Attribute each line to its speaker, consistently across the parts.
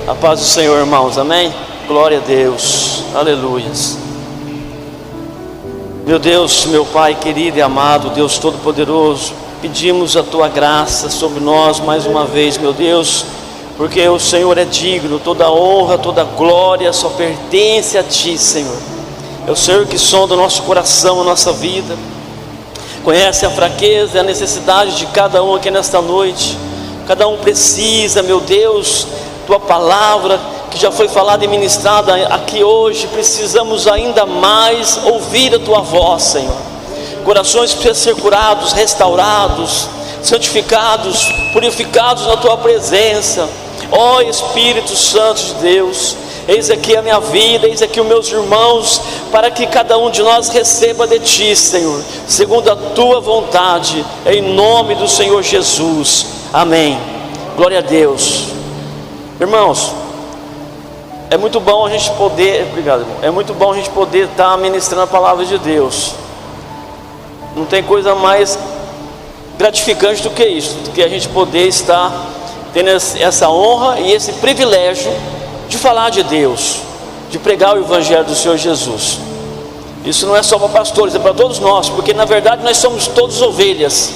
Speaker 1: A paz do Senhor, irmãos, amém? Glória a Deus, aleluias. Meu Deus, meu Pai querido e amado, Deus Todo-Poderoso, pedimos a Tua graça sobre nós mais uma vez, meu Deus, porque o Senhor é digno, toda honra, toda glória só pertence a Ti, Senhor. É o Senhor que sonda o nosso coração, a nossa vida, conhece a fraqueza e a necessidade de cada um aqui nesta noite. Cada um precisa, meu Deus, Tua palavra que já foi falada e ministrada aqui hoje. Precisamos ainda mais ouvir a Tua voz, Senhor. Corações precisam ser curados, restaurados, santificados, purificados na Tua presença. Ó Espírito Santo de Deus, eis aqui a minha vida, eis aqui os meus irmãos, para que cada um de nós receba de Ti, Senhor, segundo a Tua vontade, em nome do Senhor Jesus, amém. Glória a Deus. Irmãos, é muito bom a gente poder, obrigado, irmão. É muito bom a gente poder estar ministrando a palavra de Deus. Não tem coisa mais gratificante do que isso, do que a gente poder estar tendo essa honra e esse privilégio de falar de Deus, de pregar o Evangelho do Senhor Jesus. Isso não é só para pastores, é para todos nós, porque na verdade nós somos todos ovelhas,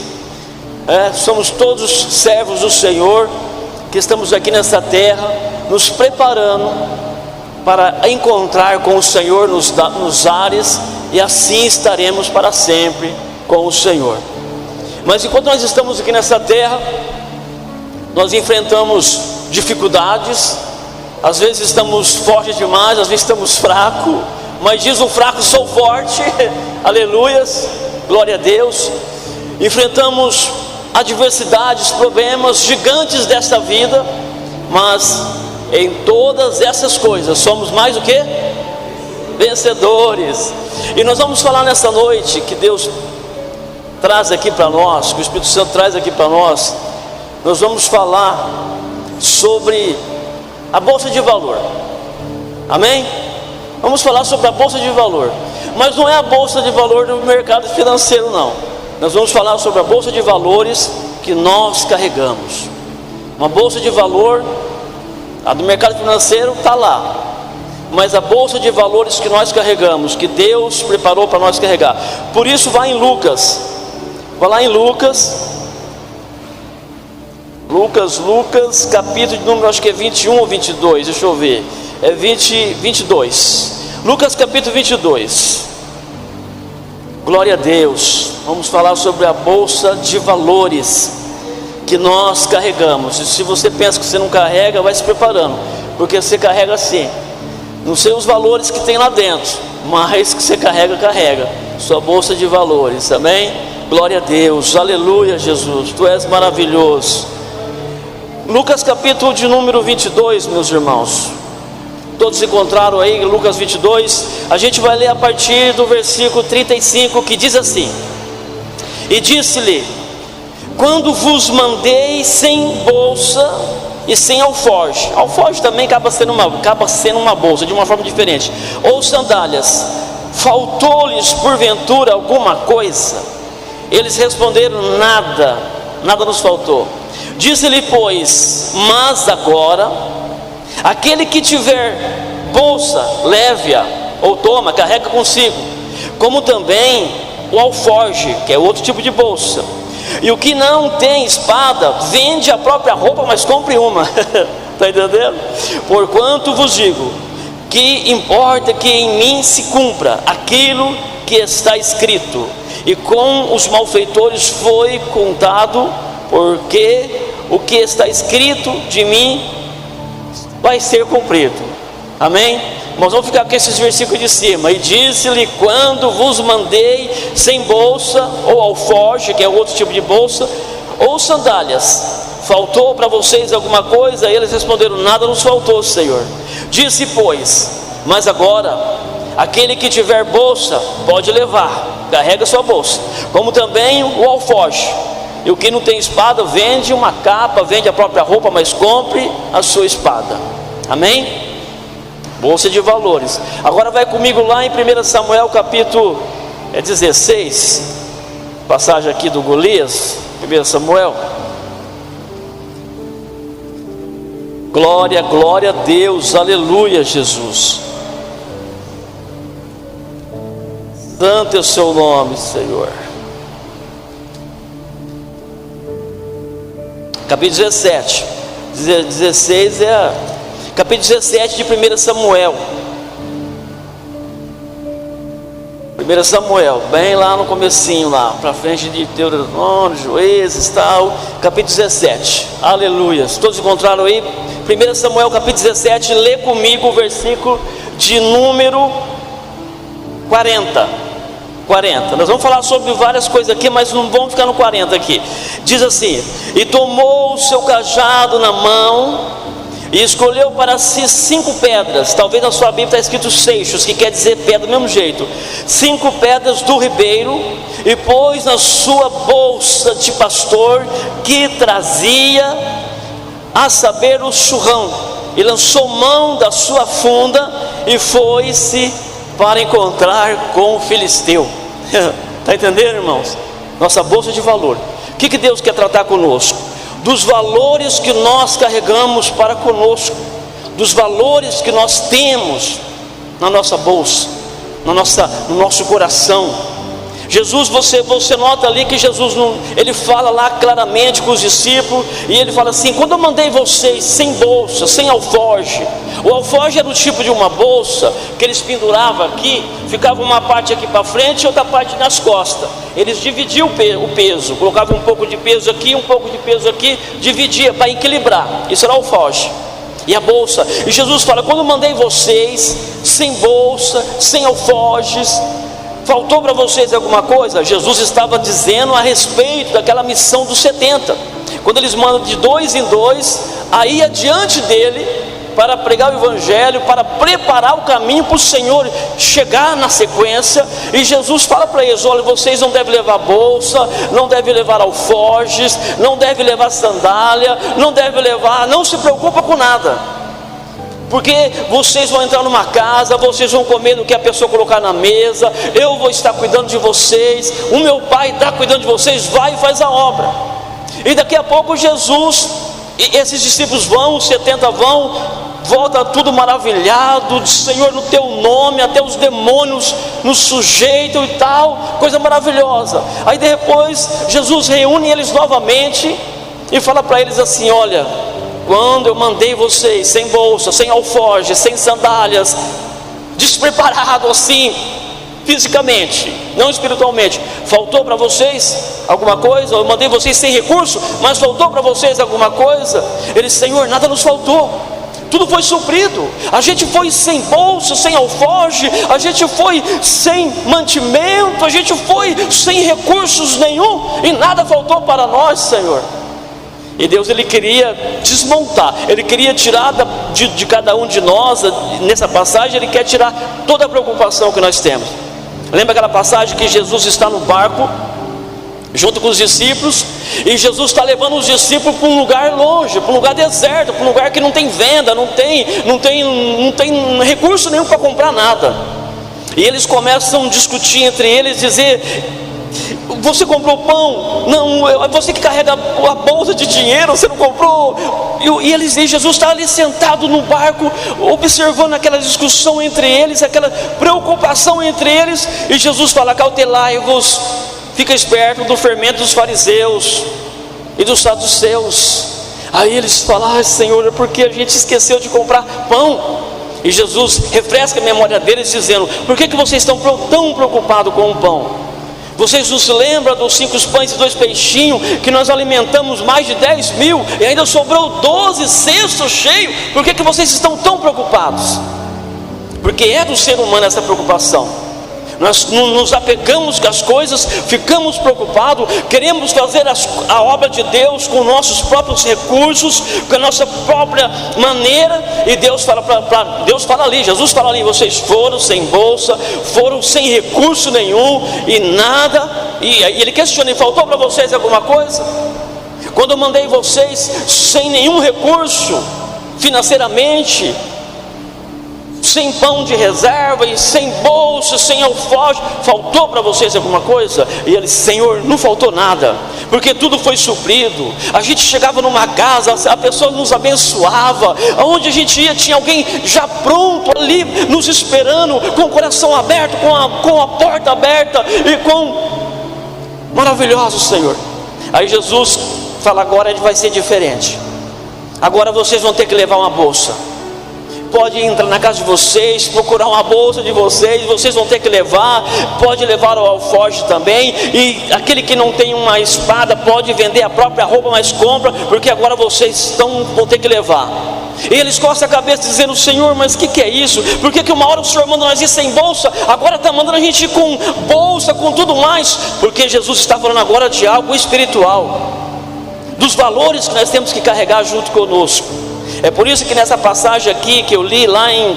Speaker 1: somos todos servos do Senhor, que estamos aqui nessa terra, nos preparando para encontrar com o Senhor nos ares, e assim estaremos para sempre com o Senhor. Mas enquanto nós estamos aqui nessa terra, nós enfrentamos dificuldades. Às vezes estamos fortes demais, às vezes estamos fracos, mas diz o fraco: sou forte, aleluias, glória a Deus. Enfrentamos adversidades, problemas gigantes desta vida, mas em todas essas coisas somos mais o que? Vencedores. E nós vamos falar nessa noite, que Deus traz aqui para nós, que o Espírito Santo traz aqui para nós. Nós vamos falar sobre a Bolsa de Valor, amém? Vamos falar sobre a Bolsa de Valor, mas não é a Bolsa de Valor do mercado financeiro, não. Nós vamos falar sobre a Bolsa de Valores que nós carregamos. Uma Bolsa de Valor, a do mercado financeiro está lá, mas a Bolsa de Valores que nós carregamos, que Deus preparou para nós carregar. Por isso vai em Lucas, vai lá em Lucas, capítulo de número, acho que é 21 ou 22, deixa eu ver, é 22, Lucas capítulo 22, glória a Deus. Vamos falar sobre a Bolsa de Valores que nós carregamos. E se você pensa que você não carrega, vai se preparando, porque você carrega sim. Não sei os valores que tem lá dentro, mas que você carrega sua Bolsa de Valores, amém? Glória a Deus, aleluia. Jesus, Tu és maravilhoso. Lucas capítulo de número 22, meus irmãos, todos encontraram aí Lucas 22? A gente vai ler a partir do versículo 35, que diz assim: e disse-lhe: quando vos mandei sem bolsa e sem alforje também acaba sendo uma bolsa, de uma forma diferente, ou sandálias, faltou-lhes porventura alguma coisa? Eles responderam: nada nos faltou. Disse-lhe, pois: mas agora, aquele que tiver bolsa, leve-a, ou toma, carrega consigo, como também o alforje, que é outro tipo de bolsa. E o que não tem espada, vende a própria roupa, mas compre uma. Está entendendo? Porquanto vos digo, que importa que em mim se cumpra aquilo que está escrito. E com os malfeitores foi contado, porque o que está escrito de mim vai ser cumprido, amém? Nós vamos ficar com esses versículos de cima. E disse-lhe: quando vos mandei sem bolsa ou alforje, que é outro tipo de bolsa, ou sandálias, faltou para vocês alguma coisa? E eles responderam: nada nos faltou, Senhor. Disse, pois: mas agora, aquele que tiver bolsa, pode levar, carrega sua bolsa, como também o alforje. E o que não tem espada, vende uma capa, vende a própria roupa, mas compre a sua espada, amém? Bolsa de Valores. Agora vai comigo lá em 1 Samuel capítulo 16, passagem aqui do Golias, 1 Samuel. Glória, glória a Deus, aleluia, Jesus. Santo é o seu nome, Senhor. Capítulo 17, 16 capítulo 17 de 1 Samuel. 1 Samuel, bem lá no comecinho, lá para frente de Deuteronômio, Juízes, tal, capítulo 17, aleluia. Todos encontraram aí? 1 Samuel capítulo 17, lê comigo o versículo de número 40. Nós vamos falar sobre várias coisas aqui, mas não vamos ficar no 40 aqui. Diz assim: e tomou o seu cajado na mão e escolheu para si 5 pedras. Talvez na sua Bíblia está escrito seixos, que quer dizer pedra do mesmo jeito. 5 pedras do ribeiro, e pôs na sua bolsa de pastor que trazia, a saber, o churrão, e lançou mão da sua funda e foi-se para encontrar com o filisteu. Está entendendo, irmãos? Nossa bolsa de valor. O que Deus quer tratar conosco? Dos valores que nós carregamos para conosco, dos valores que nós temos na nossa bolsa, no nosso coração. Jesus, você nota ali que Jesus ele fala lá claramente com os discípulos, e ele fala assim: quando eu mandei vocês sem bolsa, sem alforje. O alforje era o tipo de uma bolsa que eles penduravam aqui, ficava uma parte aqui para frente e outra parte nas costas. Eles dividiam o peso, colocavam um pouco de peso aqui, um pouco de peso aqui, dividia para equilibrar. Isso era o alforje. E a bolsa, e Jesus fala: quando eu mandei vocês sem bolsa, sem alforjes, faltou para vocês alguma coisa? Jesus estava dizendo a respeito daquela missão dos 70, quando eles mandam de 2 em 2 a ir adiante dele para pregar o evangelho, para preparar o caminho para o Senhor chegar na sequência. E Jesus fala para eles: olha, vocês não devem levar bolsa, não devem levar alforjes, não devem levar sandália, não se preocupa com nada, porque vocês vão entrar numa casa, vocês vão comer do que a pessoa colocar na mesa, eu vou estar cuidando de vocês, o meu Pai está cuidando de vocês, vai e faz a obra. E daqui a pouco Jesus, e esses discípulos vão, os 70 vão, volta tudo maravilhado, diz: Senhor, no teu nome até os demônios nos sujeitam e tal, coisa maravilhosa. Aí depois Jesus reúne eles novamente e fala para eles assim: olha, quando eu mandei vocês sem bolsa, sem alforje, sem sandálias, despreparado assim, fisicamente, não espiritualmente, faltou para vocês alguma coisa? Eu mandei vocês sem recurso, mas faltou para vocês alguma coisa? Eles: Senhor, nada nos faltou, tudo foi suprido. A gente foi sem bolsa, sem alforje, a gente foi sem mantimento, a gente foi sem recursos nenhum, e nada faltou para nós, Senhor. E Deus, ele queria desmontar, ele queria tirar de cada um de nós. Nessa passagem ele quer tirar toda a preocupação que nós temos. Lembra aquela passagem que Jesus está no barco junto com os discípulos, e Jesus está levando os discípulos para um lugar longe, para um lugar deserto, para um lugar que não tem venda, não tem recurso nenhum para comprar nada. E eles começam a discutir entre eles, dizer: você comprou pão? Não, é você que carrega a bolsa de dinheiro, você não comprou? E Jesus está ali sentado no barco, observando aquela discussão entre eles, aquela preocupação entre eles. E Jesus fala: cautelai-vos, fica esperto do fermento dos fariseus e dos saduceus. Aí eles falam: Senhor, é porque a gente esqueceu de comprar pão. E Jesus refresca a memória deles, dizendo: por que vocês estão tão preocupados com o pão? Vocês não se lembram dos 5 pães e 2 peixinhos, que nós alimentamos mais de 10 mil, e ainda sobrou 12 cestos cheios? Por que vocês estão tão preocupados? Porque é do ser humano essa preocupação. Nós nos apegamos com as coisas, ficamos preocupados, queremos fazer a obra de Deus com nossos próprios recursos, com a nossa própria maneira. E Deus fala ali, Jesus fala ali: vocês foram sem bolsa, foram sem recurso nenhum e nada. E ele questiona: e faltou para vocês alguma coisa? Quando eu mandei vocês sem nenhum recurso financeiramente, sem pão de reserva e sem bolsa, sem alforje. Faltou para vocês alguma coisa? E eles: Senhor, não faltou nada, porque tudo foi suprido. A gente chegava numa casa, a pessoa nos abençoava. Aonde a gente ia, tinha alguém já pronto ali, nos esperando, com o coração aberto, com a porta aberta e com... Maravilhoso, Senhor. Aí Jesus fala: agora vai ser diferente. Agora vocês vão ter que levar uma bolsa. Pode entrar na casa de vocês, procurar uma bolsa de vocês, vocês vão ter que levar. Pode levar o alforje também. E aquele que não tem uma espada pode vender a própria roupa, mas compra, porque agora vocês vão ter que levar. E eles coçam a cabeça dizendo: Senhor, mas o que é isso? Por que uma hora o Senhor manda nós ir sem bolsa, agora está mandando a gente ir com bolsa, com tudo mais? Porque Jesus está falando agora de algo espiritual, dos valores que nós temos que carregar junto conosco. É por isso que nessa passagem aqui que eu li lá em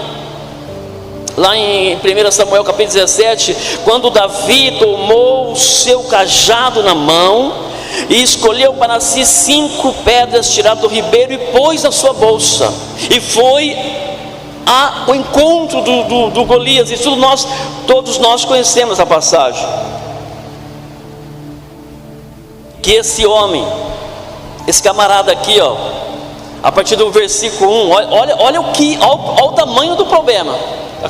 Speaker 1: 1 Samuel capítulo 17, quando Davi tomou o seu cajado na mão e escolheu para si 5 pedras tiradas do ribeiro e pôs na sua bolsa, e foi ao encontro do Golias. E todos nós conhecemos a passagem, que esse homem, esse camarada aqui, a partir do versículo 1, olha o tamanho do problema.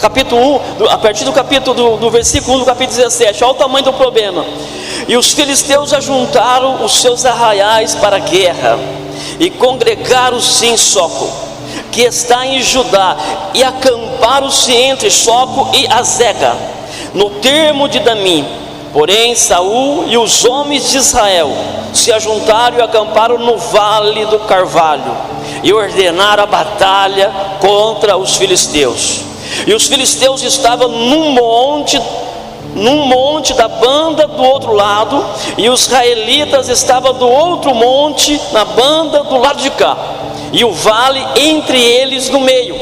Speaker 1: Capítulo 1, a partir do capítulo do versículo 1 do capítulo 17, olha o tamanho do problema. E os filisteus ajuntaram os seus arraiais para a guerra, e congregaram-se em Soco, que está em Judá, e acamparam-se entre Soco e Azega, no termo de Damim. Porém Saul e os homens de Israel se ajuntaram e acamparam no vale do Carvalho, e ordenaram a batalha contra os filisteus. E os filisteus estavam num monte da banda do outro lado, e os israelitas estavam do outro monte, na banda do lado de cá, e o vale entre eles no meio.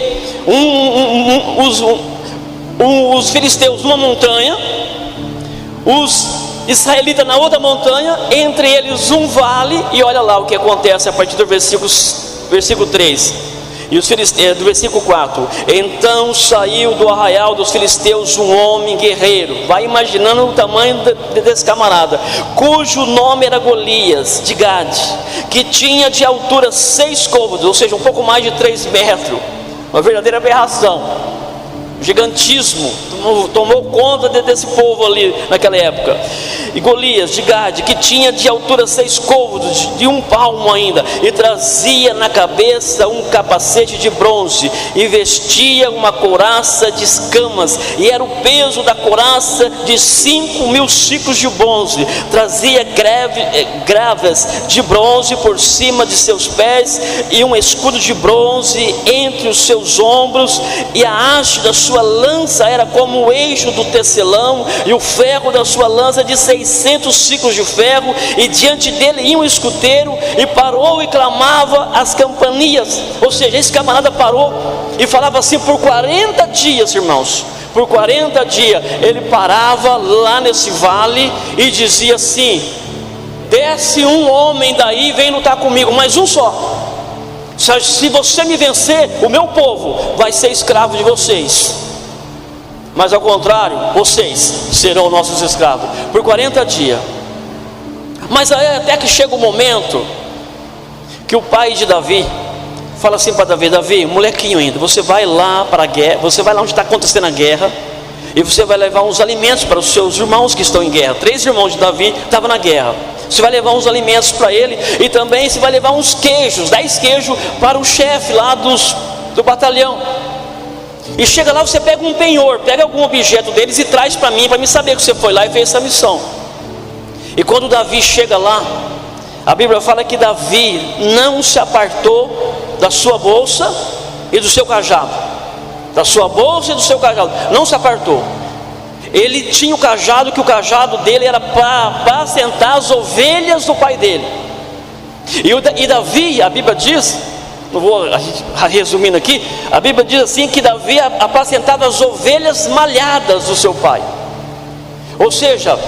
Speaker 1: Os filisteus numa montanha, os israelitas na outra montanha, entre eles um vale. E olha lá o que acontece a partir do versículo 3 e os filisteus, do versículo 4: então saiu do arraial dos filisteus um homem guerreiro. Vai imaginando o tamanho desse camarada, cujo nome era Golias de Gade, que tinha de altura 6 côvados, ou seja, um pouco mais de 3 metros. Uma verdadeira aberração, gigantismo tomou conta desse povo ali naquela época. E Golias de Gade, que tinha de altura 6 côvados, de 1 palmo ainda, e trazia na cabeça um capacete de bronze, e vestia uma couraça de escamas, e era o peso da couraça de 5.000 ciclos de bronze. Trazia gravas de bronze por cima de seus pés, e um escudo de bronze entre os seus ombros, e a haste da sua lança era como o eixo do tecelão, e o ferro da sua lança de 600 ciclos de ferro. E diante dele ia um escuteiro, e parou e clamava as campanias. Ou seja, esse camarada parou e falava assim por 40 dias, irmãos. Por 40 dias ele parava lá nesse vale e dizia assim: desce um homem daí, vem lutar comigo, mas um só. Se você me vencer, o meu povo vai ser escravo de vocês, mas ao contrário, vocês serão nossos escravos. Por 40 dias. Mas aí até que chega o momento que o pai de Davi fala assim para Davi: Davi, molequinho ainda, você vai lá para a guerra, você vai lá onde está acontecendo a guerra, e você vai levar uns alimentos para os seus irmãos que estão em guerra. 3 irmãos de Davi estavam na guerra. Você vai levar uns alimentos para ele, e também você vai levar uns queijos, 10 queijos para o chefe lá do batalhão. E chega lá, você pega um penhor, pega algum objeto deles e traz para mim saber que você foi lá e fez essa missão. E quando Davi chega lá, a Bíblia fala que Davi não se apartou da sua bolsa e do seu cajado. Da sua bolsa e do seu cajado, não se apartou. Ele tinha o cajado, que o cajado dele era para apacentar as ovelhas do pai dele. E Davi, a Bíblia diz, não vou resumindo aqui, a Bíblia diz assim que Davi apacentava as ovelhas malhadas do seu pai. Ou seja,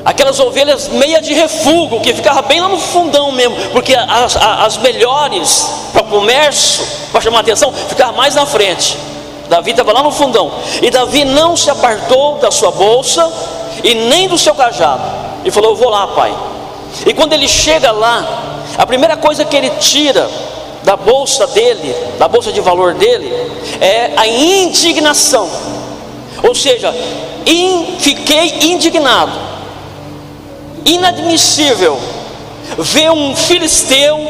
Speaker 1: aquelas ovelhas meia de refúgio, que ficava bem lá no fundão mesmo, porque as melhores para o comércio, para chamar a atenção, ficava mais na frente. Davi estava lá no fundão, e Davi não se apartou da sua bolsa e nem do seu cajado, e falou: eu vou lá, pai. E quando ele chega lá, a primeira coisa que ele tira da bolsa dele, da bolsa de valor dele, é a indignação. Ou seja, fiquei indignado, inadmissível ver um filisteu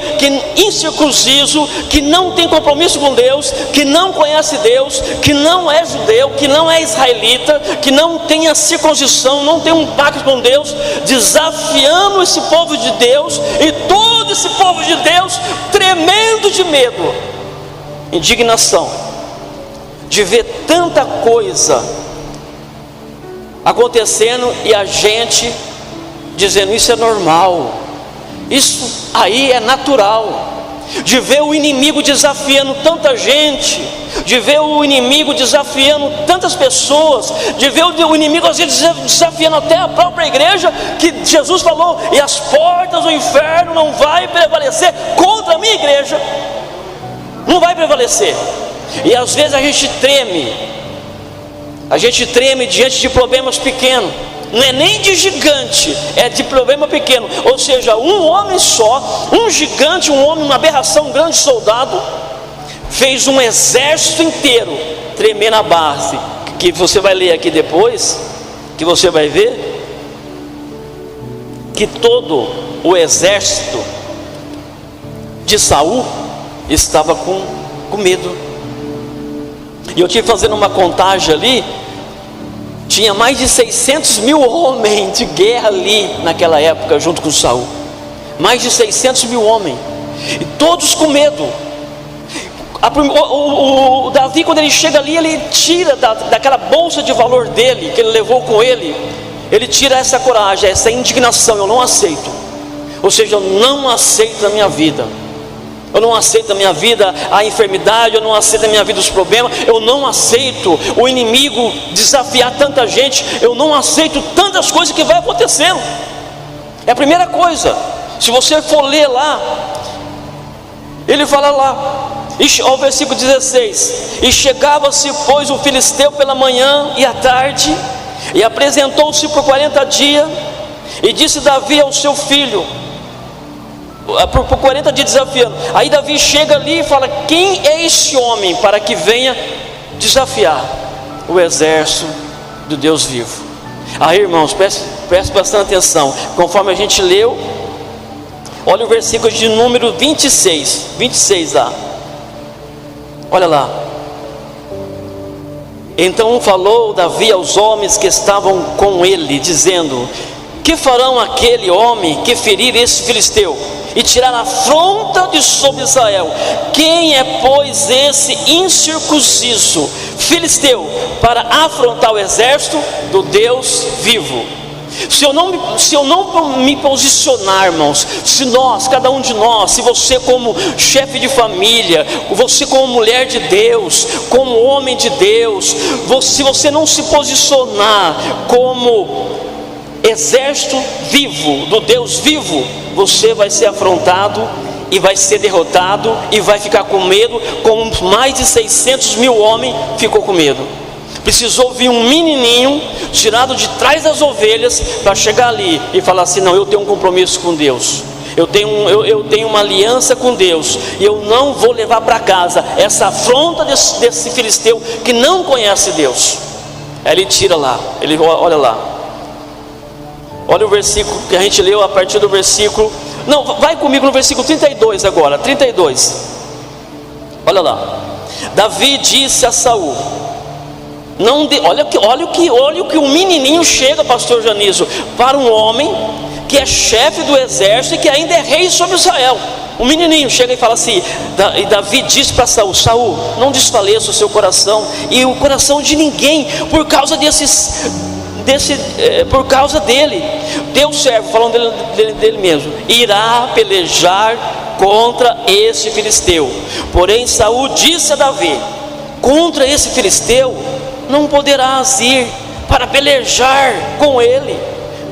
Speaker 1: incircunciso, que não tem compromisso com Deus, que não conhece Deus, que não é judeu, que não é israelita, que não tem a circuncisão, não tem um pacto com Deus, desafiando esse povo de Deus, e todo esse povo de Deus tremendo de medo, indignação de ver tanta coisa acontecendo, e a gente dizendo: isso é normal, isso aí é natural. De ver o inimigo desafiando tanta gente, de ver o inimigo desafiando tantas pessoas, de ver o inimigo às vezes desafiando até a própria igreja, que Jesus falou: e as portas do inferno não vai prevalecer contra a minha igreja, não vai prevalecer. E às vezes a gente treme diante de problemas pequenos, não é nem de gigante, é de problema pequeno. Ou seja, um homem só, um gigante, um homem, uma aberração, um grande soldado, fez um exército inteiro tremer na base, que você vai ler aqui depois, que você vai ver, que todo o exército de Saul estava com medo. E eu tive fazendo uma contagem ali, tinha mais de 600 mil homens de guerra ali naquela época, junto com Saul. Mais de 600 mil homens, e todos com medo. O Davi, quando ele chega ali, ele tira daquela bolsa de valor dele, que ele levou com ele, ele tira essa coragem, essa indignação: eu não aceito. Ou seja, eu não aceito na minha vida, eu não aceito na minha vida a enfermidade, eu não aceito na minha vida os problemas, eu não aceito o inimigo desafiar tanta gente, eu não aceito tantas coisas que vai acontecendo. É a primeira coisa. Se você for ler lá, ele fala lá, ao versículo 16: e chegava-se, pois, o filisteu pela manhã e à tarde, e apresentou-se por 40 dias, e disse Davi ao seu filho, por 40 dias desafiando. Aí Davi chega ali e fala: quem é esse homem para que venha desafiar o exército do Deus vivo? Aí, irmãos, preste bastante atenção, conforme a gente leu. Olha o versículo de número 26 lá, olha lá. Então falou Davi aos homens que estavam com ele, dizendo: que farão aquele homem que ferir esse filisteu e tirar a afronta de sobre Israel? Quem é, pois, esse incircunciso filisteu para afrontar o exército do Deus vivo? Se eu não me posicionar, irmãos, se nós, cada um de nós, se você como chefe de família, você como mulher de Deus, como homem de Deus, se você não se posicionar como exército vivo, do Deus vivo, você vai ser afrontado e vai ser derrotado e vai ficar com medo, como mais de 600 mil homens ficou com medo. Precisou vir um menininho tirado de trás das ovelhas para chegar ali e falar assim: não, eu tenho um compromisso com Deus, eu tenho uma aliança com Deus, e eu não vou levar para casa essa afronta desse filisteu que não conhece Deus. Aí ele tira lá, ele olha lá, olha o versículo que a gente leu a partir do versículo, não, vai comigo no versículo 32 agora, 32, olha lá. Davi disse a Saul, olha o que um menininho chega, pastor Janiso, para um homem que é chefe do exército e que ainda é rei sobre Israel. Um menininho chega e fala assim, e Davi disse para Saul: Saul, não desfaleça o seu coração e o coração de ninguém por causa por causa dele. Teu servo, falando dele mesmo, irá pelejar contra esse filisteu. Porém Saul disse a Davi: contra esse filisteu não poderás ir para pelejar com ele,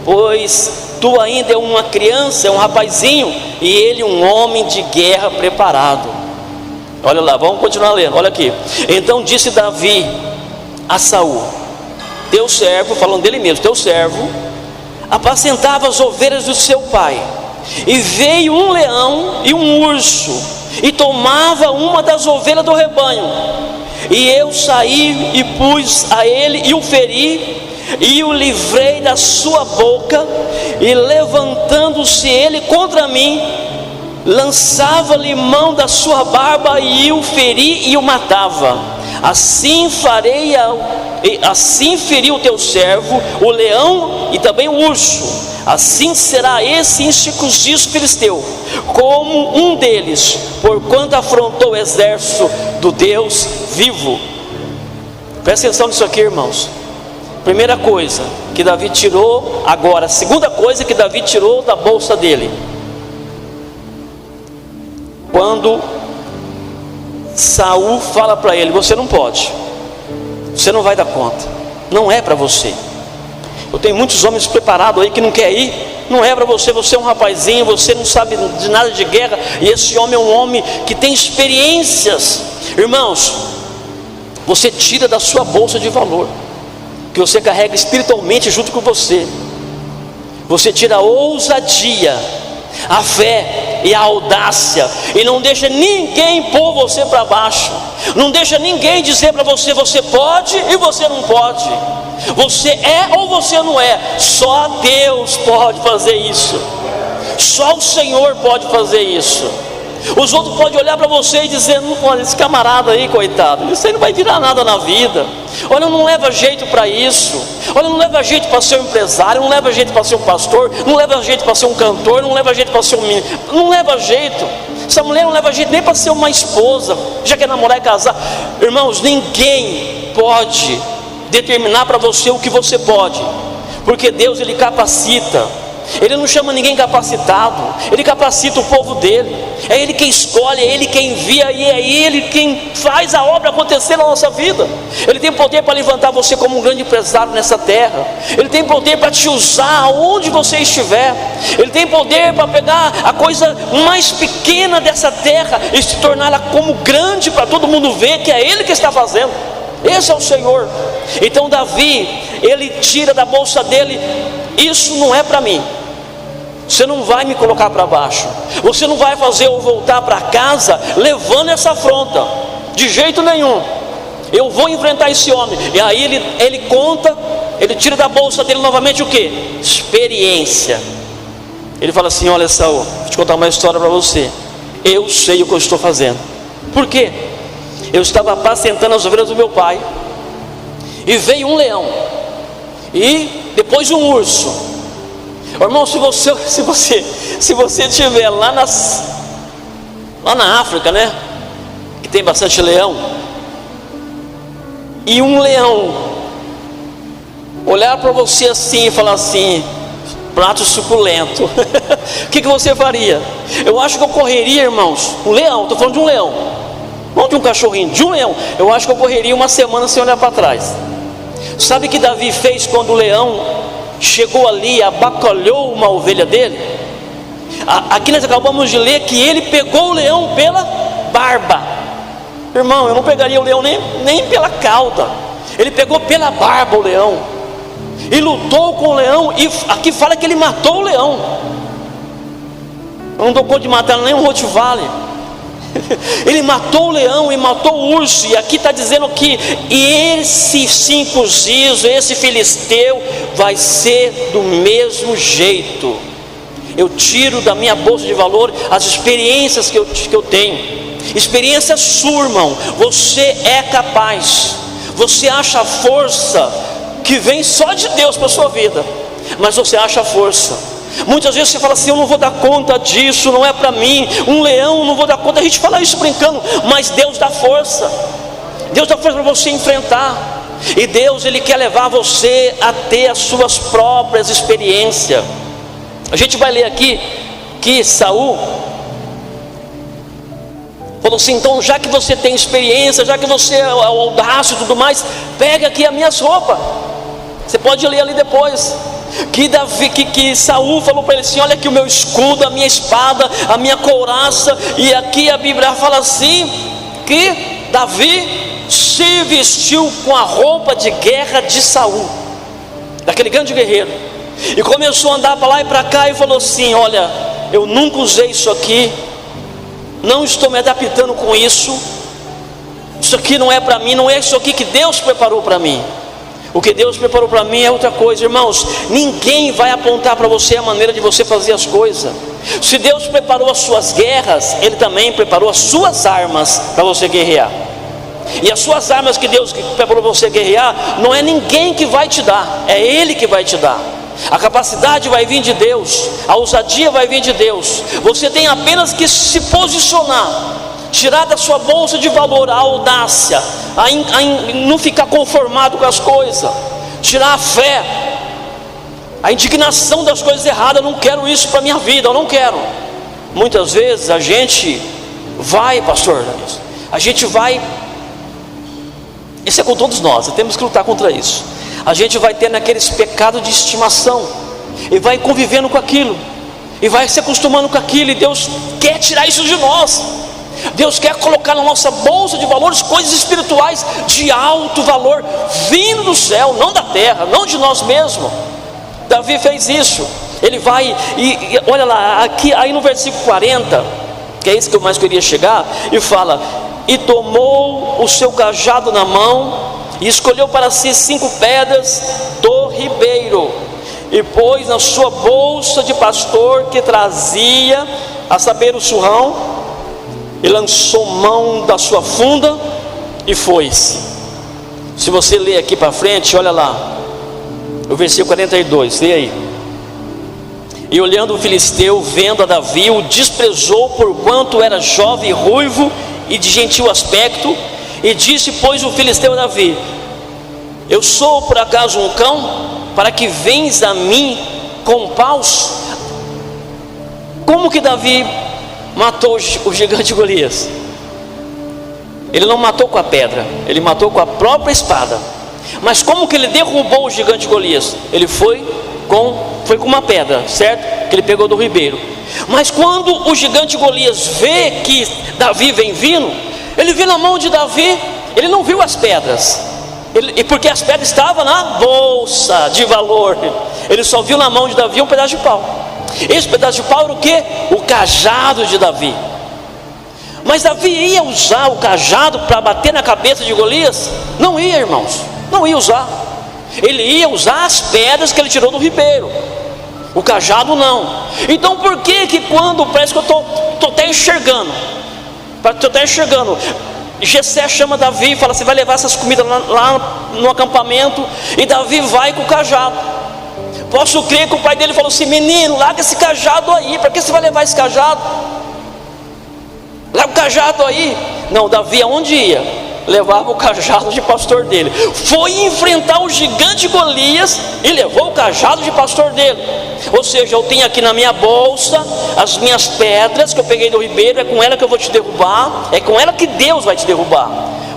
Speaker 1: pois tu ainda é uma criança, é um rapazinho, e ele um homem de guerra preparado. Olha lá, vamos continuar lendo, olha aqui. Então disse Davi a Saul: teu servo, falando dele mesmo, teu servo apacentava as ovelhas do seu pai, e veio um leão e um urso, e tomava uma das ovelhas do rebanho, e eu saí e pus a ele e o feri, e o livrei da sua boca, e levantando-se ele contra mim, lançava-lhe mão da sua barba, e o feri e o matava. Assim feriu o teu servo, o leão e também o urso. Assim será esse incircunciso filisteu, como um deles, porquanto afrontou o exército do Deus vivo. Presta atenção nisso aqui, irmãos. Primeira coisa que Davi tirou, agora, segunda coisa que Davi tirou da bolsa dele. Quando Saul fala para ele: você não pode, você não vai dar conta, não é para você. Eu tenho muitos homens preparados aí que não quer ir, não é para você, você é um rapazinho, você não sabe de nada de guerra, e esse homem é um homem que tem experiências. Irmãos, você tira da sua bolsa de valor, que você carrega espiritualmente junto com você, você tira a ousadia, a fé e a audácia, e não deixa ninguém pôr você para baixo, não deixa ninguém dizer para você: você pode e você não pode, você é ou você não é. Só Deus pode fazer isso, só o Senhor pode fazer isso. Os outros podem olhar para você e dizer: olha, esse camarada aí, coitado, isso aí não vai virar nada na vida, olha, não leva jeito para isso, olha, não leva jeito para ser um empresário, não leva jeito para ser um pastor, não leva jeito para ser um cantor, não leva jeito para ser um menino, não leva jeito, essa mulher não leva jeito nem para ser uma esposa, já quer namorar e casar. Irmãos, ninguém pode determinar para você o que você pode, porque Deus, Ele capacita. Ele não chama ninguém capacitado, Ele capacita o povo dele. É Ele quem escolhe, é Ele quem envia, e é Ele quem faz a obra acontecer na nossa vida. Ele tem poder para levantar você como um grande empresário nessa terra. Ele tem poder para te usar aonde você estiver. Ele tem poder para pegar a coisa mais pequena dessa terra e se torná-la como grande para todo mundo ver que é Ele que está fazendo. Esse é o Senhor. Então Davi, ele tira da bolsa dele: isso não é para mim, você não vai me colocar para baixo, você não vai fazer eu voltar para casa levando essa afronta, de jeito nenhum. Eu vou enfrentar esse homem. E aí ele conta, ele tira da bolsa dele novamente o que? Experiência. Ele fala assim: olha, Saul, vou te contar uma história para você. Eu sei o que eu estou fazendo. Por quê? Eu estava apacentando as ovelhas do meu pai, e veio um leão, e depois um urso. Irmão, se você estiver lá na África, né, que tem bastante leão, e um leão olhar para você assim e falar assim: prato suculento, o que você faria? Eu acho que eu correria, irmãos. Um leão, estou falando de um leão, não de um cachorrinho, de um leão. Eu acho que eu correria uma semana sem olhar para trás. Sabe o que Davi fez quando o leão chegou ali e abacalhou uma ovelha dele? Aqui nós acabamos de ler que ele pegou o leão pela barba. Irmão, eu não pegaria o leão nem pela cauda. Ele pegou pela barba o leão e lutou com o leão, e aqui fala que ele matou o leão. Eu não dou conta de matar nem um Rottweiler. Ele matou o leão e matou o urso. E aqui está dizendo que esse circunciso, esse filisteu, vai ser do mesmo jeito. Eu tiro da minha bolsa de valor as experiências que eu tenho. Experiência sua, irmão. Você é capaz. Você acha força que vem só de Deus para a sua vida, mas você acha força. Muitas vezes você fala assim: eu não vou dar conta disso, não é para mim. Um leão, não vou dar conta. A gente fala isso brincando, mas Deus dá força. Deus dá força para você enfrentar. E Deus, Ele quer levar você a ter as suas próprias experiências. A gente vai ler aqui que Saul falou assim: então, já que você tem experiência, já que você é audácio e tudo mais, pega aqui as minhas roupas. Você pode ler ali depois. que Saul falou para ele assim: olha aqui o meu escudo, a minha espada, a minha couraça. E aqui a Bíblia fala assim, que Davi se vestiu com a roupa de guerra de Saul, daquele grande guerreiro, e começou a andar para lá e para cá, e falou assim: olha, eu nunca usei isso aqui, não estou me adaptando com isso, isso aqui não é para mim, não é isso aqui que Deus preparou para mim. O que Deus preparou para mim é outra coisa. Irmãos, ninguém vai apontar para você a maneira de você fazer as coisas. Se Deus preparou as suas guerras, Ele também preparou as suas armas para você guerrear. E as suas armas que Deus preparou para você guerrear, não é ninguém que vai te dar, é Ele que vai te dar. A capacidade vai vir de Deus, a ousadia vai vir de Deus. Você tem apenas que se posicionar, tirar da sua bolsa de valor a audácia, não ficar conformado com as coisas, tirar a fé, a indignação das coisas erradas. Eu não quero isso para a minha vida, eu não quero. Muitas vezes a gente vai, pastor, a gente vai, isso é com todos nós, temos que lutar contra isso. A gente vai tendo aqueles pecados de estimação, e vai convivendo com aquilo, e vai se acostumando com aquilo, e Deus quer tirar isso de nós. Deus quer colocar na nossa bolsa de valores coisas espirituais de alto valor, vindo do céu, não da terra, não de nós mesmos. Davi fez isso. Ele vai e olha lá, aqui, aí no versículo 40, que é esse que eu mais queria chegar, e fala: e tomou o seu cajado na mão, e escolheu para si 5 pedras do ribeiro, e pôs na sua bolsa de pastor que trazia, a saber, o surrão, e lançou mão da sua funda e foi-se. Se você ler aqui para frente, olha lá, o versículo 42, lê aí. E olhando o filisteu, vendo a Davi, o desprezou, porquanto era jovem e ruivo e de gentil aspecto. E disse, pois, o filisteu a Davi: eu sou por acaso um cão, para que vens a mim com paus? Como que Davi matou o gigante Golias? Ele não matou com a pedra, ele matou com a própria espada. Mas como que ele derrubou o gigante Golias? Ele foi com uma pedra, certo? Que ele pegou do ribeiro. Mas quando o gigante Golias vê que Davi vem vindo, ele vê na mão de Davi, ele não viu as pedras, porque as pedras estavam na bolsa de valor. Ele só viu na mão de Davi um pedaço de pau. Esse pedaço de pau era o que? O cajado de Davi. Mas Davi ia usar o cajado para bater na cabeça de Golias? Não ia, irmãos, não ia usar. Ele ia usar as pedras que ele tirou do ribeiro, o cajado não. Então por que quando, parece que eu estou até enxergando, Jessé chama Davi e fala: você vai levar essas comidas lá no acampamento, e Davi vai com o cajado. Posso crer que o pai dele falou assim: menino, larga esse cajado aí, para que você vai levar esse cajado? Larga o cajado aí. Não, Davi aonde ia, levava o cajado de pastor dele. Foi enfrentar o gigante Golias e levou o cajado de pastor dele. Ou seja, eu tenho aqui na minha bolsa as minhas pedras que eu peguei do ribeiro, é com ela que eu vou te derrubar, é com ela que Deus vai te derrubar.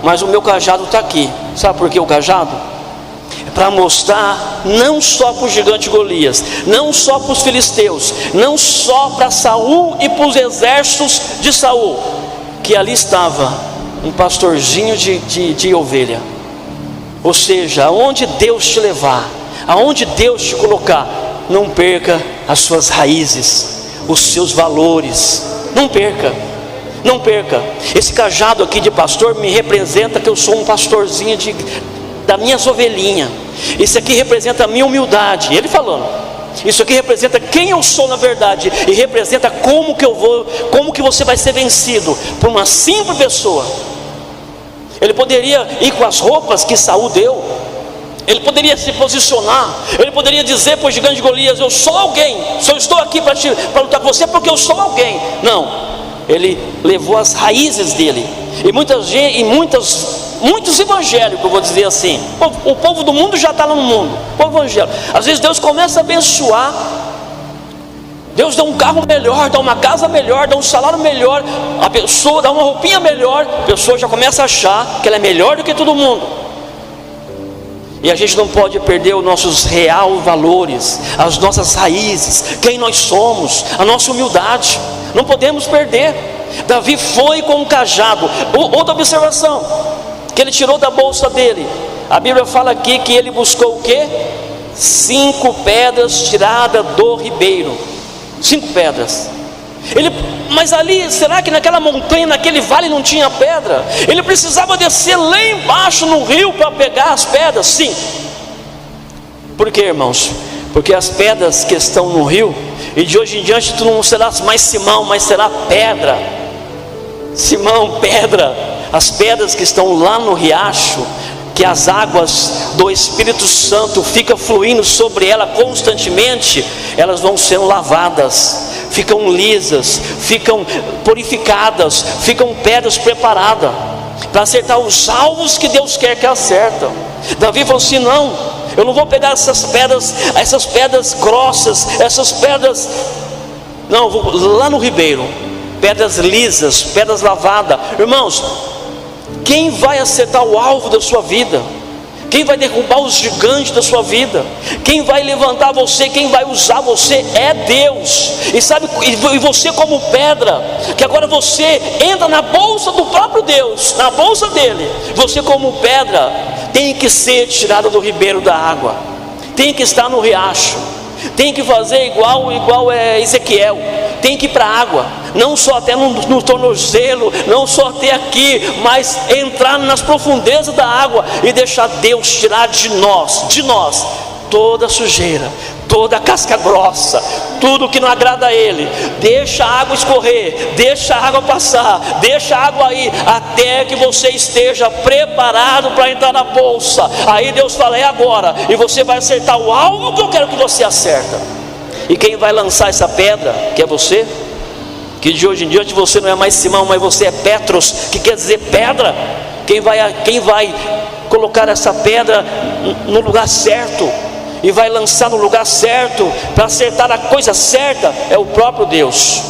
Speaker 1: Mas o meu cajado está aqui. Sabe por que o cajado? É para mostrar não só para o gigante Golias, não só para os filisteus, não só para Saul e para os exércitos de Saul, que ali estava um pastorzinho de ovelha. Ou seja, aonde Deus te levar, aonde Deus te colocar, não perca as suas raízes, os seus valores. Não perca, não perca. Esse cajado aqui de pastor me representa que eu sou um pastorzinho das minhas ovelhinhas. Isso aqui representa a minha humildade. Ele falando, isso aqui representa quem eu sou na verdade, e representa como que você vai ser vencido por uma simples pessoa. Ele poderia ir com as roupas que Saul deu, ele poderia se posicionar, ele poderia dizer para o gigante Golias: eu sou alguém, só estou aqui para lutar com você porque eu sou alguém. Não, ele levou as raízes dele. E muitos evangélicos, eu vou dizer assim, o povo do mundo já está lá no mundo, o povo evangélico, às vezes Deus começa a abençoar, Deus dá um carro melhor, dá uma casa melhor, dá um salário melhor, a pessoa dá uma roupinha melhor, a pessoa já começa a achar que ela é melhor do que todo mundo. E a gente não pode perder os nossos real valores, as nossas raízes, quem nós somos, a nossa humildade. Não podemos perder. Davi foi com um cajado. Outra observação que ele tirou da bolsa dele. A Bíblia fala aqui que ele buscou o quê? 5 pedras tiradas do ribeiro. 5 pedras. Mas ali, será que naquela montanha, naquele vale não tinha pedra? Ele precisava descer lá embaixo no rio para pegar as pedras? Sim. Por quê, irmãos? Porque as pedras que estão no rio, e de hoje em diante tu não serás mais Simão, mas será pedra. Simão, pedra. As pedras que estão lá no riacho, que as águas do Espírito Santo ficam fluindo sobre ela constantemente, elas vão sendo lavadas, ficam lisas, ficam purificadas, ficam pedras preparadas para acertar os alvos que Deus quer que acertam. Davi falou assim: não, eu não vou pegar essas pedras grossas, essas pedras, não, eu vou lá no ribeiro, pedras lisas, pedras lavadas. Irmãos, quem vai acertar o alvo da sua vida? Quem vai derrubar os gigantes da sua vida? Quem vai levantar você? Quem vai usar você? É Deus. E sabe, e você como pedra, que agora você entra na bolsa do próprio Deus, na bolsa dele. Você como pedra tem que ser tirada do ribeiro da água, tem que estar no riacho, tem que fazer igual Ezequiel, tem que ir para a água, não só até no tornozelo, não só até aqui, mas entrar nas profundezas da água e deixar Deus tirar de nós toda a sujeira, toda a casca grossa, tudo que não agrada a Ele. Deixa a água escorrer, deixa a água passar, deixa a água aí, até que você esteja preparado para entrar na bolsa. Aí Deus fala: é agora, e você vai acertar o alvo que eu quero que você acerta. E quem vai lançar essa pedra, que é você, que de hoje em diante você não é mais Simão, mas você é Petros, que quer dizer pedra. Quem vai colocar essa pedra no lugar certo e vai lançar no lugar certo para acertar a coisa certa é o próprio Deus.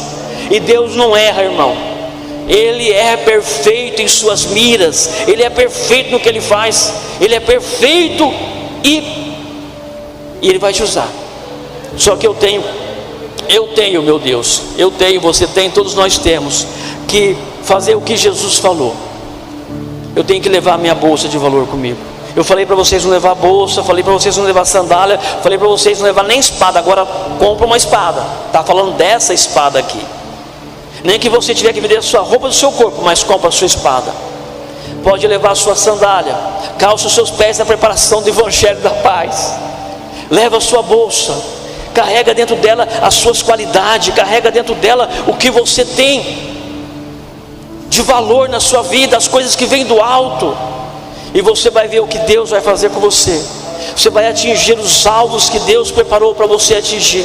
Speaker 1: E Deus não erra, irmão. Ele é perfeito em suas miras, Ele é perfeito no que Ele faz, Ele é perfeito e Ele vai te usar. Só que eu tenho, meu Deus, você tem, todos nós temos que fazer o que Jesus falou. Eu tenho que levar a minha bolsa de valor comigo. Eu falei para vocês não levar bolsa, falei para vocês não levar sandália, falei para vocês não levar nem espada. Agora compra uma espada. Está falando dessa espada aqui. Nem que você tiver que vender a sua roupa do seu corpo, mas compra a sua espada. Pode levar a sua sandália, calça os seus pés na preparação do Evangelho da Paz. Leva a sua bolsa, carrega dentro dela as suas qualidades, carrega dentro dela o que você tem de valor na sua vida, as coisas que vêm do alto. E você vai ver o que Deus vai fazer com você. Você vai atingir os alvos que Deus preparou para você atingir.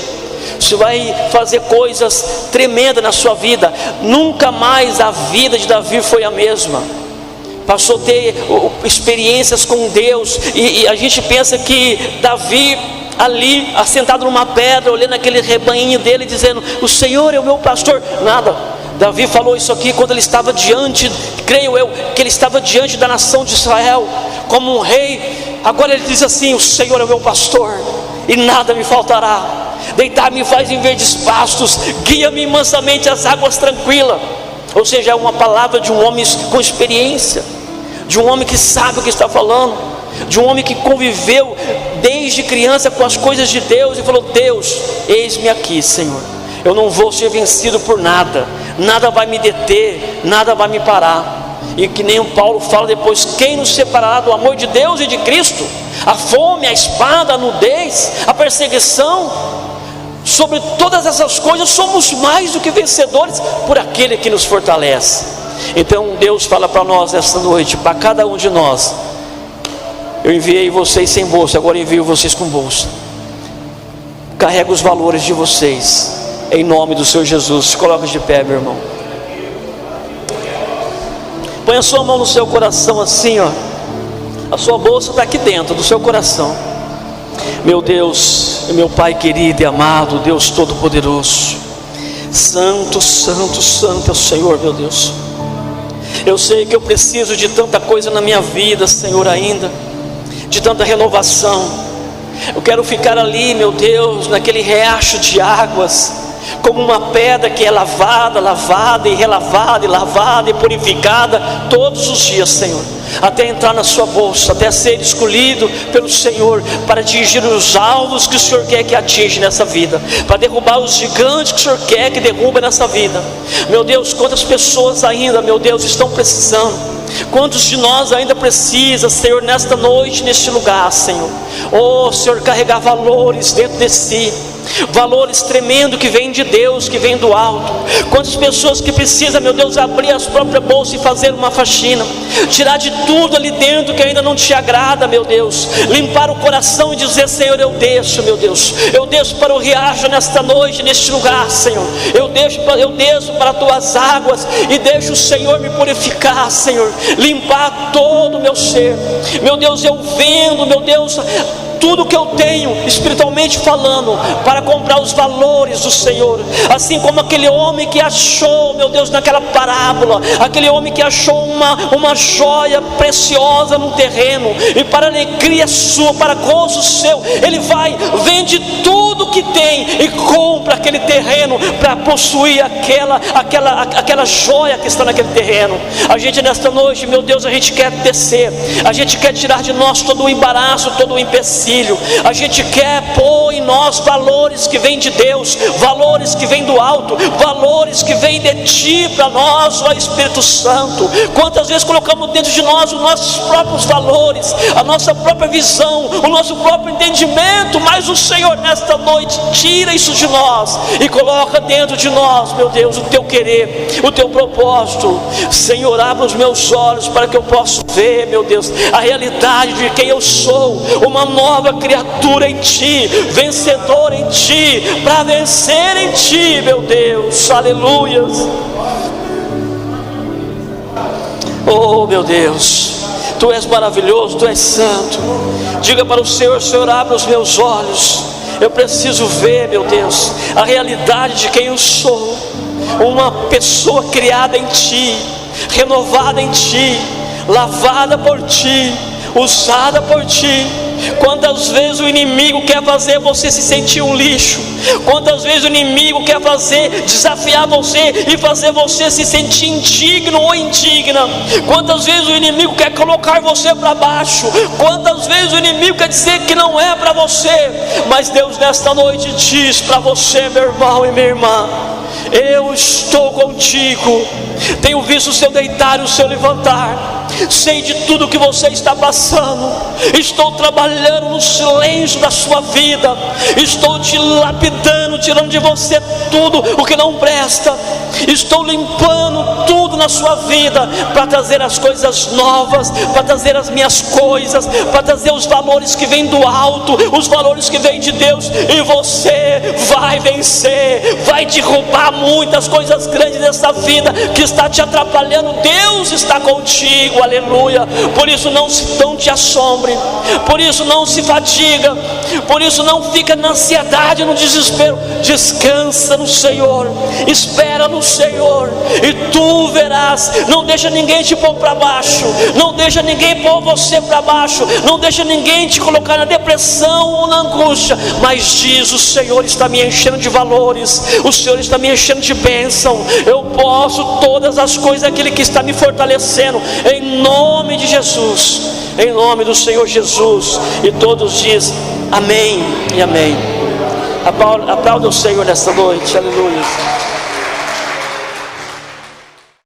Speaker 1: Você vai fazer coisas tremendas na sua vida. Nunca mais a vida de Davi foi a mesma. Passou a ter experiências com Deus. E a gente pensa que Davi ali, assentado numa pedra, olhando aquele rebanhinho dele, dizendo: o Senhor é o meu pastor. Nada. Davi falou isso aqui quando ele estava diante, creio eu, que ele estava diante da nação de Israel, como um rei. Agora ele diz assim: o Senhor é o meu pastor, e nada me faltará. Deitar-me faz em verdes pastos, guia-me mansamente às águas tranquilas. Ou seja, é uma palavra de um homem com experiência, de um homem que sabe o que está falando, de um homem que conviveu desde criança com as coisas de Deus, e falou: Deus, eis-me aqui, Senhor. Eu não vou ser vencido por nada, nada vai me deter, nada vai me parar. E que nem o Paulo fala depois: quem nos separará do amor de Deus e de Cristo? A fome, a espada, a nudez, a perseguição. Sobre todas essas coisas somos mais do que vencedores por aquele que nos fortalece. Então Deus fala para nós esta noite, para cada um de nós: eu enviei vocês sem bolsa, agora envio vocês com bolsa. Carrega os valores de vocês, em nome do Senhor Jesus. Se coloca de pé, meu irmão. Põe a sua mão no seu coração assim, ó. A sua bolsa está aqui dentro do seu coração. Meu Deus, meu Pai querido e amado, Deus Todo-Poderoso, Santo, Santo, Santo é o Senhor, meu Deus. Eu sei que eu preciso de tanta coisa na minha vida, Senhor, ainda, de tanta renovação. Eu quero ficar ali, meu Deus, naquele riacho de águas, como uma pedra que é lavada e relavada e lavada e purificada todos os dias, Senhor, até entrar na sua bolsa, até ser escolhido pelo Senhor para atingir os alvos que o Senhor quer que atinja nessa vida, para derrubar os gigantes que o Senhor quer que derruba nessa vida. Meu Deus, quantas pessoas ainda, meu Deus, estão precisando? Quantos de nós ainda precisa, Senhor, nesta noite, neste lugar, Senhor? Oh, Senhor, carregar valores dentro de si, valores tremendos que vêm de Deus, que vêm do alto. Quantas pessoas que precisam, meu Deus, abrir as próprias bolsas e fazer uma faxina, tirar de tudo ali dentro que ainda não te agrada, meu Deus, limpar o coração e dizer: Senhor, eu desço, meu Deus, eu desço para o riacho nesta noite, neste lugar, Senhor, eu desço para as tuas águas e deixo o Senhor me purificar, Senhor, limpar todo o meu ser. Meu Deus, eu vendo, meu Deus, tudo que eu tenho, espiritualmente falando, para comprar os valores do Senhor. Assim como aquele homem que achou, meu Deus, naquela parábola, aquele homem que achou uma joia preciosa num terreno, e para alegria sua, para gozo seu, ele vai, vende tudo que tem e compra aquele terreno para possuir aquela joia que está naquele terreno. A gente nesta noite, meu Deus, a gente quer descer, a gente quer tirar de nós todo o embaraço, todo o empecilho. A gente quer pôr em nós valores que vêm de Deus, valores que vêm do alto, valores que vêm de Ti para nós, ó Espírito Santo. Quantas vezes colocamos dentro de nós os nossos próprios valores, a nossa própria visão, o nosso próprio entendimento, mas o Senhor nesta noite tira isso de nós e coloca dentro de nós, meu Deus, o Teu querer, o Teu propósito. Senhor, abra os meus olhos para que eu possa ver, meu Deus, a realidade de quem eu sou, uma nova criatura em Ti, vencedor em Ti, para vencer em Ti, meu Deus, aleluias. Oh, meu Deus, Tu és maravilhoso, Tu és santo. Diga para o Senhor: Senhor, abra os meus olhos, eu preciso ver, meu Deus, a realidade de quem eu sou, uma pessoa criada em Ti, renovada em Ti, lavada por Ti, usada por Ti. Quantas vezes o inimigo quer fazer você se sentir um lixo? Quantas vezes o inimigo quer desafiar você e fazer você se sentir indigno ou indigna? Quantas vezes o inimigo quer colocar você para baixo? Quantas vezes o inimigo quer dizer que não é para você? Mas Deus nesta noite diz para você, meu irmão e minha irmã: eu estou contigo. Tenho visto o seu deitar e o seu levantar, sei de tudo que você está passando. Estou trabalhando no silêncio da sua vida, estou te lapidando, tirando de você tudo o que não presta. Estou limpando tudo na sua vida, para trazer as coisas novas, para trazer as minhas coisas, para trazer os valores que vêm do alto, os valores que vêm de Deus. E você vai vencer, vai derrubar muitas coisas grandes dessa vida que está te atrapalhando. Deus está contigo, aleluia. Por isso não te assombre, por isso não se fatiga, por isso não fica na ansiedade, no desespero. Descansa no Senhor, espera no Senhor, e tu verás. Não deixa ninguém te pôr para baixo, não deixa ninguém pôr você para baixo, não deixa ninguém te colocar na depressão ou na angústia. Mas diz: o Senhor está me enchendo de valores, o Senhor está me enchendo de bênção. Eu posso todas as coisas, aquele que está me fortalecendo, em nome de Jesus, em nome do Senhor Jesus. E todos dizem amém e amém. Aplauda o Senhor nesta noite, aleluia.